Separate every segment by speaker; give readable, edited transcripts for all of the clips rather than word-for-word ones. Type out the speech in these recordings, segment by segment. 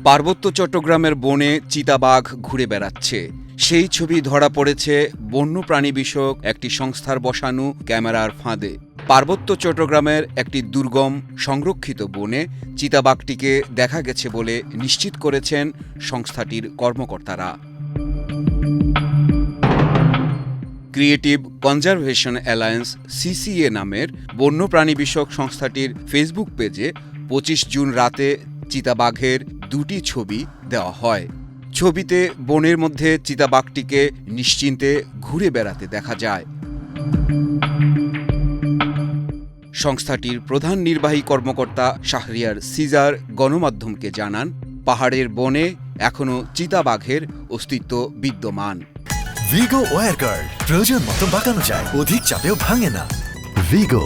Speaker 1: পার্বত্য চট্টগ্রামের বনে চিতাবাঘ ঘুরে বেড়াচ্ছে। সেই ছবি ধরা পড়েছে বন্যপ্রাণী বিষয়ক একটি সংস্থার বসানো ক্যামেরার ফাঁদে। পার্বত্য চট্টগ্রামের একটি দুর্গম সংরক্ষিত বনে চিতাবাঘটিকে দেখা গেছে বলে নিশ্চিত করেছেন সংস্থাটির কর্মকর্তারা। ক্রিয়েটিভ কনজারভেশন অ্যালায়েন্স সিসিএ নামের বন্যপ্রাণী বিষয়ক সংস্থাটির ফেসবুক পেজে ২৫ জুন রাতে চিতাবাঘের দুটি ছবি দেওয়া হয়। ছবিতে বনের মধ্যে চিতাবাঘটিকে নিশ্চিন্তে ঘুরে বেড়াতে দেখা যায়। সংস্থাটির প্রধান নির্বাহী কর্মকর্তা শাহরিয়ার সিজার গণমাধ্যমকে জানান, পাহাড়ের বনে এখনও চিতাবাঘের অস্তিত্ব বিদ্যমান।
Speaker 2: ভিগো ওয়্যার গার্ড প্রয়োজন মতো বাঁকানো যায়, অধিক চাপেও ভাঙে না। ভিগো।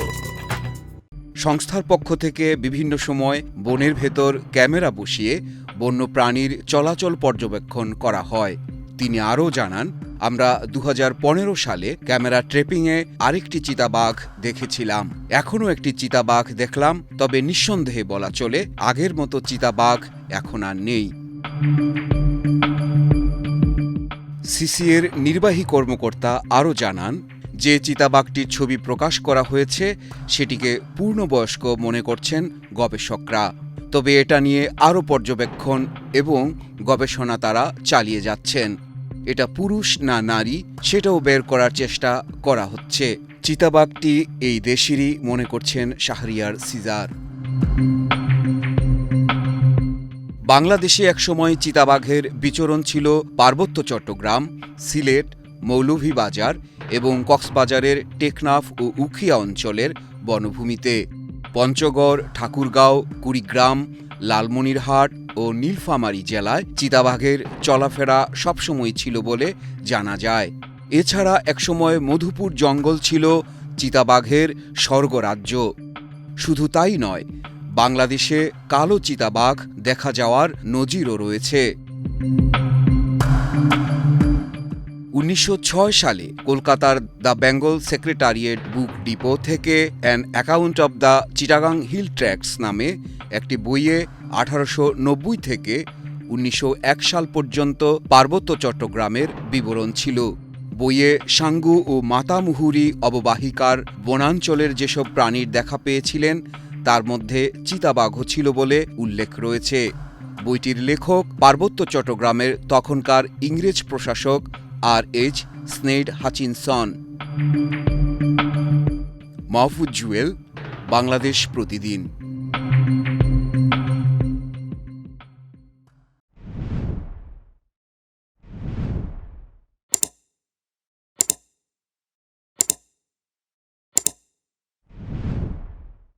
Speaker 1: সংস্থার পক্ষ থেকে বিভিন্ন সময় বনের ভেতর ক্যামেরা বসিয়ে বন্যপ্রাণীর চলাচল পর্যবেক্ষণ করা হয়। তিনি আরও জানান, আমরা ২০১৫ সালে ক্যামেরা ট্র্যাপিংয়ে আরেকটি চিতাবাঘ দেখেছিলাম। এখনও একটি চিতাবাঘ দেখলাম, তবে নিঃসন্দেহে বলা চলে আগের মতো চিতাবাঘ এখন আর নেই। সিসিএর নির্বাহী কর্মকর্তা আরও জানান, যে চিতাবাঘটির ছবি প্রকাশ করা হয়েছে সেটিকে পূর্ণবয়স্ক মনে করছেন গবেষকরা। তবে এটা নিয়ে আরও পর্যবেক্ষণ এবং গবেষণা তারা চালিয়ে যাচ্ছেন। এটা পুরুষ না নারী সেটাও বের করার চেষ্টা করা হচ্ছে। চিতাবাঘটি এই দেশেরই মনে করছেন শাহরিয়ার সিজার। বাংলাদেশে একসময় চিতাবাঘের বিচরণ ছিল পার্বত্য চট্টগ্রাম, সিলেট, মৌলভীবাজার এবং কক্সবাজারের টেকনাফ ও উখিয়া অঞ্চলের বনভূমিতে। পঞ্চগড়, ঠাকুরগাঁও, কুড়িগ্রাম, লালমনিরহাট ও নীলফামারী জেলায় চিতাবাঘের চলাফেরা সবসময় ছিল বলে জানা যায়। এছাড়া একসময় মধুপুর জঙ্গল ছিল চিতাবাঘের স্বর্গরাজ্য। শুধু তাই নয়, বাংলাদেশে কালো চিতাবাঘ দেখা যাওয়ার নজিরও রয়েছে। ১৯০৬ সালে কলকাতার the Bengal secretariat book depot থেকে an account of the Chittagong hill tracts নামে একটি বইয়ে ১৮৯০ থেকে ১৯০১ সাল পর্যন্ত পার্বত্য চট্টগ্রামের বিবরণ ছিল। বইয়ে সাঙ্গু ও মাতামুহুরী অববাহিকার বনাঞ্চলের যেসব প্রাণীর দেখা পেয়েছিলেন তার মধ্যে চিতাবাঘও ছিল বলে উল্লেখ রয়েছে। বইটির লেখক পার্বত্য চট্টগ্রামের তখনকার ইংরেজ প্রশাসক R.H. স্নেইড হাচিনসন। মাহফুজ জুয়েল, বাংলাদেশ প্রতিদিন।